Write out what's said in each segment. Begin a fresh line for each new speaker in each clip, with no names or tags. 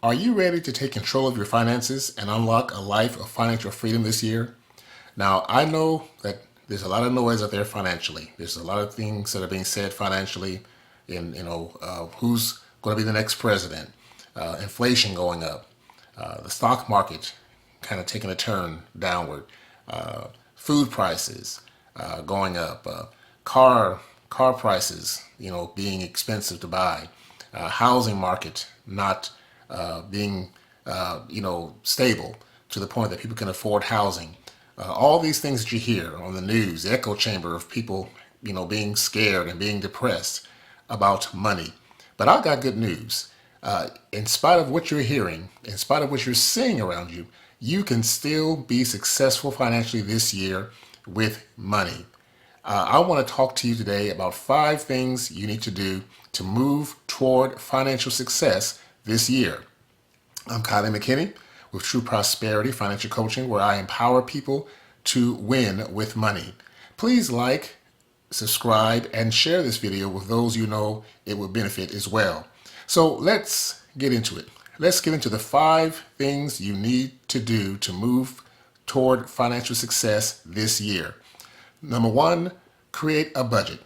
Are you ready to take control of your finances and unlock a life of financial freedom this year? Now, I know that there's a lot of noise out there financially. There's a lot of things that are being said financially in, who's going to be the next president, inflation going up, the stock market kind of taking a turn downward, food prices going up, car prices, being expensive to buy, housing market not being, stable to the point that people can afford housing. All these things that you hear on the news, the echo chamber of people, being scared and being depressed about money. But I've got good news. In spite of what you're hearing, in spite of what you're seeing around you, you can still be successful financially this year with money. I want to talk to you today about 5 things you need to do to move toward financial success this year. I'm Kylie McKinney with True Prosperity Financial Coaching, where I empower people to win with money. Please like, subscribe, and share this video with those you know it will benefit as well. So let's get into it. Let's get into the 5 things you need to do to move toward financial success this year. Number 1, create a budget.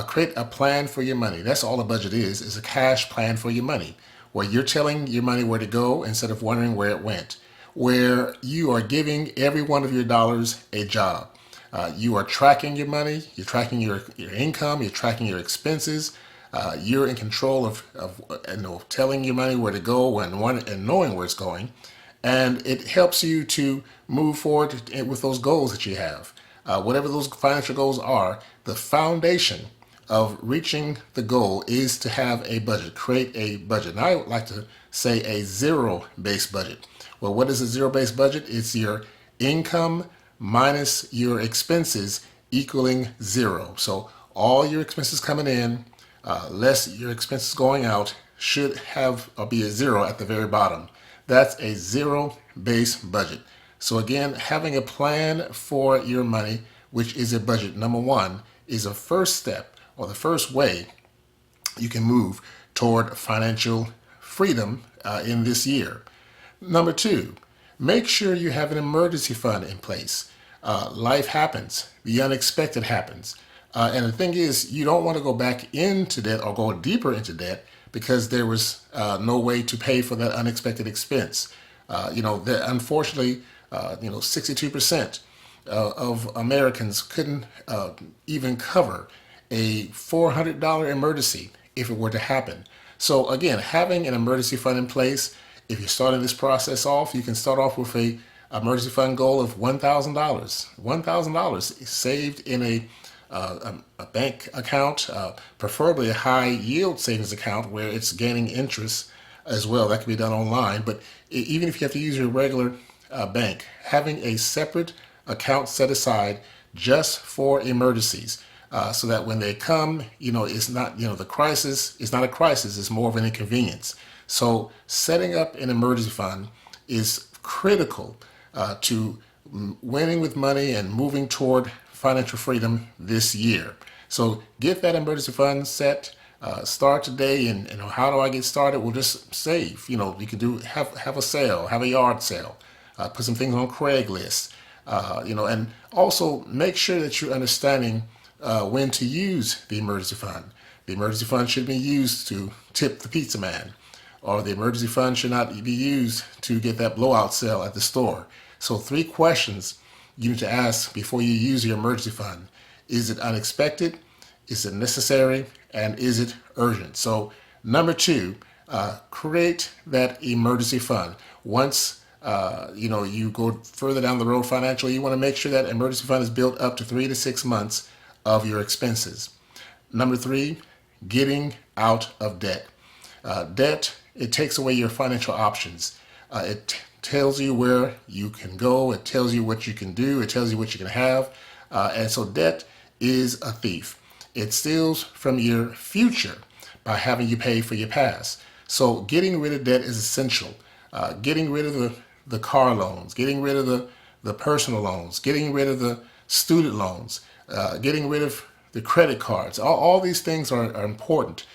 Create a plan for your money. That's all a budget is a cash plan for your money, where you're telling your money where to go instead of wondering where it went, where you are giving every one of your dollars a job. You are tracking your money, you're tracking your income, you're tracking your expenses. You're in control of telling your money where to go and knowing where it's going. And it helps you to move forward with those goals that you have. Whatever those financial goals are, the foundation of reaching the goal is to have a budget, create a budget. And I would like to say a zero-based budget. Well, what is a zero-based budget? It's your income minus your expenses equaling 0. So all your expenses coming in, less your expenses going out, should have or be a 0 at the very bottom. That's a zero-based budget. So again, having a plan for your money, which is a budget, number 1, is a first step or the first way you can move toward financial freedom in this year. Number 2, make sure you have an emergency fund in place. Life happens. The unexpected happens. And the thing is, you don't want to go back into debt or go deeper into debt because there was no way to pay for that unexpected expense. Unfortunately, 62% of Americans couldn't even cover a $400 emergency if it were to happen. So again, having an emergency fund in place, if you're starting this process off, you can start off with a emergency fund goal of $1,000. $1,000 saved in a bank account, preferably a high yield savings account where it's gaining interest as well. That can be done online. But even if you have to use your regular bank, having a separate account set aside just for emergencies, so that when they come, it's not, the crisis is not a crisis, it's more of an inconvenience. So setting up an emergency fund is critical to winning with money and moving toward financial freedom this year. So get that emergency fund set. Start today, and how do I get started? Well, just save. You can have a sale, have a yard sale, put some things on Craigslist, and also make sure that you're understanding when to use the emergency fund. The emergency fund should be used to tip the pizza man, or the emergency fund should not be used to get that blowout sale at the store. So 3 questions you need to ask before you use your emergency fund. Is it unexpected? Is it necessary? And is it urgent? So number 2, create that emergency fund. Once you go further down the road financially, you want to make sure that emergency fund is built up to 3 to 6 months of your expenses. Number 3, getting out of debt. Debt, it takes away your financial options. It tells you where you can go. It tells you what you can do. It tells you what you can have. And so debt is a thief. It steals from your future by having you pay for your past. So getting rid of debt is essential. Getting rid of the car loans, getting rid of the personal loans, getting rid of the student loans, getting rid of the credit cards. All these things are important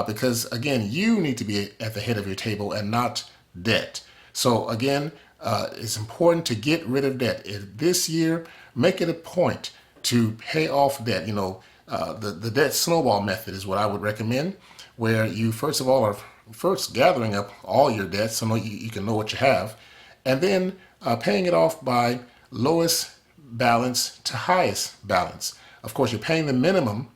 because, again, you need to be at the head of your table and not debt. So again, it's important to get rid of debt. This year, make it a point to pay off debt. The debt snowball method is what I would recommend, where you first of all are first gathering up all your debts so you can know what you have, and then paying it off by lowest balance to highest balance. Of course, you're paying the minimum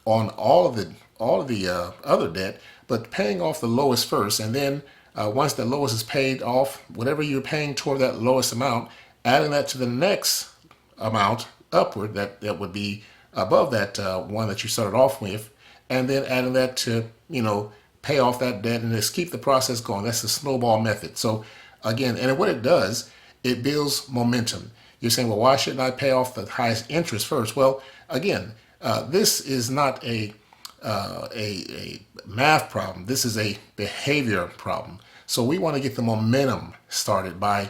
on all of the other debt, but paying off the lowest first, and then once the lowest is paid off, whatever you're paying toward that lowest amount, adding that to the next amount upward that would be above that one that you started off with, and then adding that to pay off that debt and just keep the process going. That's the snowball method. So again, and what it does, it builds momentum. You're saying, well, why shouldn't I pay off the highest interest first? Well, again, this is not a math problem. This is a behavior problem. So we want to get the momentum started by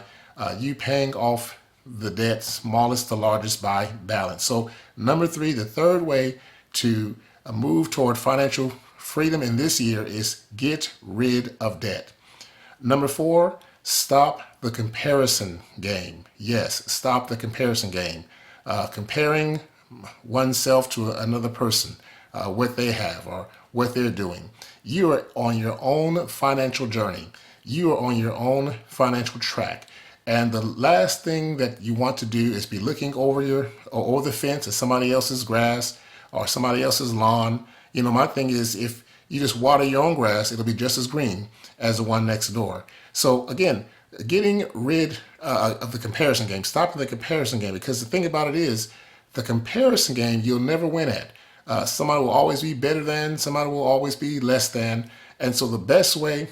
you paying off the debt smallest to largest by balance. So number three, the third way to move toward financial freedom in this year is get rid of debt. Number four, stop the comparison game. Yes, stop the comparison game. Comparing oneself to another person, what they have or what they're doing. You are on your own financial journey. You are on your own financial track. And the last thing that you want to do is be looking over the fence at somebody else's grass or somebody else's lawn. My thing is, if you just water your own grass, it'll be just as green as the one next door. So again, getting rid of the comparison game, stopping the comparison game, because the thing about it is, the comparison game you'll never win at. Somebody will always be better than, somebody will always be less than. And so the best way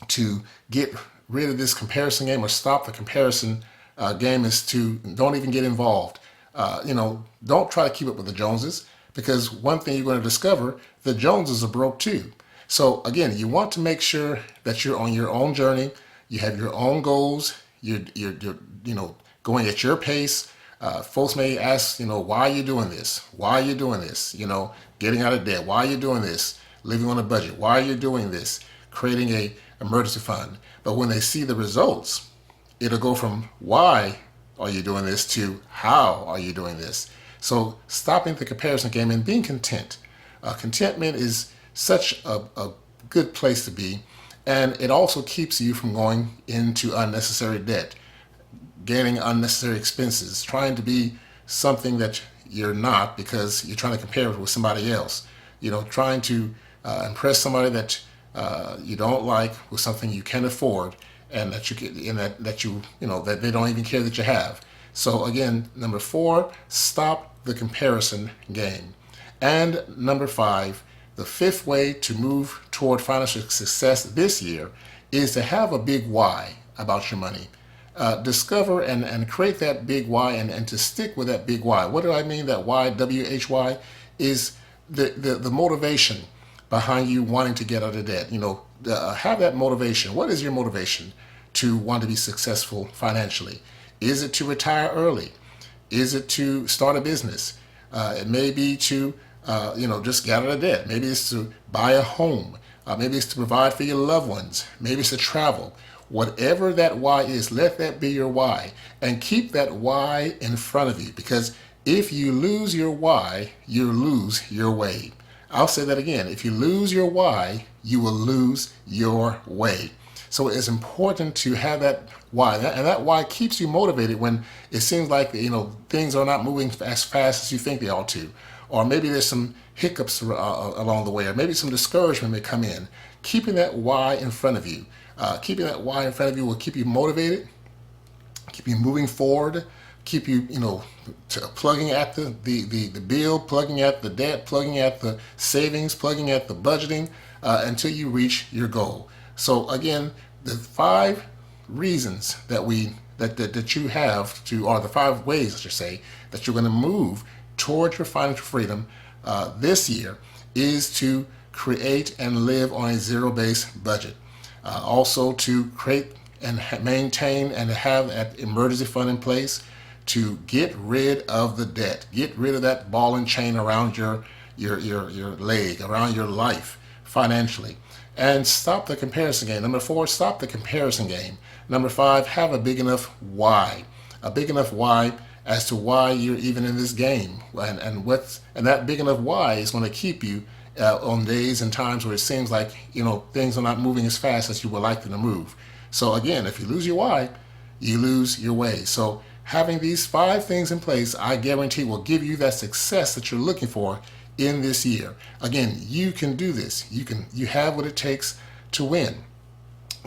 to get rid of this comparison game or stop the comparison game is to don't even get involved. Don't try to keep up with the Joneses, because one thing you're going to discover, the Joneses are broke too. So again, you want to make sure that you're on your own journey. You have your own goals. You're going at your pace. Folks may ask, why are you doing this? Why are you doing this? Getting out of debt. Why are you doing this? Living on a budget. Why are you doing this? Creating a emergency fund. But when they see the results, it'll go from why are you doing this to how are you doing this? So stopping the comparison game and being content. Contentment is such a good place to be, and it also keeps you from going into unnecessary debt, gaining unnecessary expenses, trying to be something that you're not because you're trying to compare it with somebody else. Trying to impress somebody that you don't like with something you can afford, and that you get, and that they don't even care that you have. So again, number four, stop the comparison game. And number five, the fifth way to move toward financial success this year is to have a big why about your money. Discover and create that big why, and to stick with that big why. What do I mean that why, W-H-Y, is the motivation behind you wanting to get out of debt. Have that motivation. What is your motivation to want to be successful financially? Is it to retire early? Is it to start a business? It may be to, just get out of debt. Maybe it's to buy a home. Maybe it's to provide for your loved ones. Maybe it's to travel. Whatever that why is, let that be your why. And keep that why in front of you, because if you lose your why, you lose your way. I'll say that again. If you lose your why, you will lose your way. So it's important to have that why, and that why keeps you motivated when it seems like things are not moving as fast as you think they ought to, or maybe there's some hiccups along the way, or maybe some discouragement may come in. Keeping that why in front of you, will keep you motivated, keep you moving forward, keep you plugging at the bill, plugging at the debt, plugging at the savings, plugging at the budgeting until you reach your goal. So again, the 5 reasons that you have to, or the 5 ways, I should say, that you're going to move towards your financial freedom this year is to create and live on a zero-based budget. Also to create and maintain and have an emergency fund in place to get rid of the debt, get rid of that ball and chain around your leg, around your life financially. And stop the comparison game. Number 4, stop the comparison game. Number 5, have a big enough why. A big enough why as to why you're even in this game. And that big enough why is going to keep you on days and times where it seems like, things are not moving as fast as you would like them to move. So again, if you lose your why, you lose your way. So having these 5 things in place, I guarantee will give you that success that you're looking for in this year. Again, you can do this. You have what it takes to win.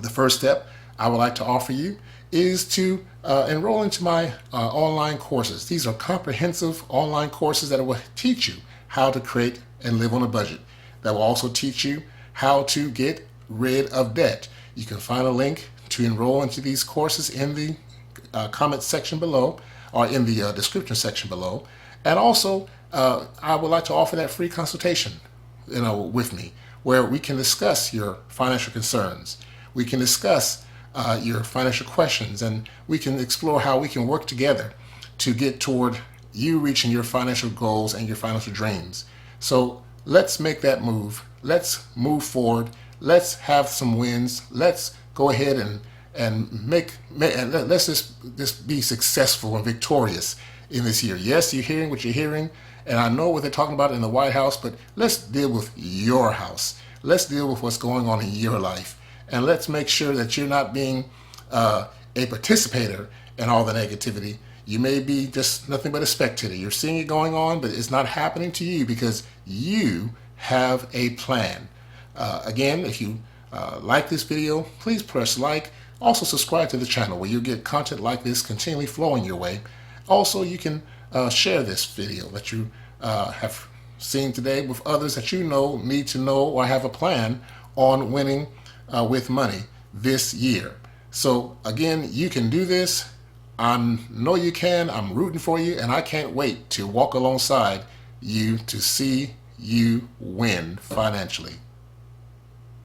The first step I would like to offer you is to enroll into my online courses. These are comprehensive online courses that will teach you how to create and live on a budget. That will also teach you how to get rid of debt. You can find a link to enroll into these courses in the comment section below, or in the description section below. And also, I would like to offer that free consultation, with me, where we can discuss your financial concerns. We can discuss your financial questions, and we can explore how we can work together to get toward you reaching your financial goals and your financial dreams. So let's make that move. Let's move forward. Let's have some wins. Let's go ahead and let's just be successful and victorious in this year. Yes, you're hearing what you're hearing, and I know what they're talking about in the White House, but let's deal with your house. Let's deal with what's going on in your life, and let's make sure that you're not being a participator in all the negativity. You may be just nothing but a spectator. You're seeing it going on, but it's not happening to you because you have a plan. Again, if you like this video, please press like. Also subscribe to the channel where you'll get content like this continually flowing your way. Also, you can share this video that you have seen today with others that you know need to know or have a plan on winning with money this year. So again, you can do this. I know you can. I'm rooting for you, and I can't wait to walk alongside you to see you win financially.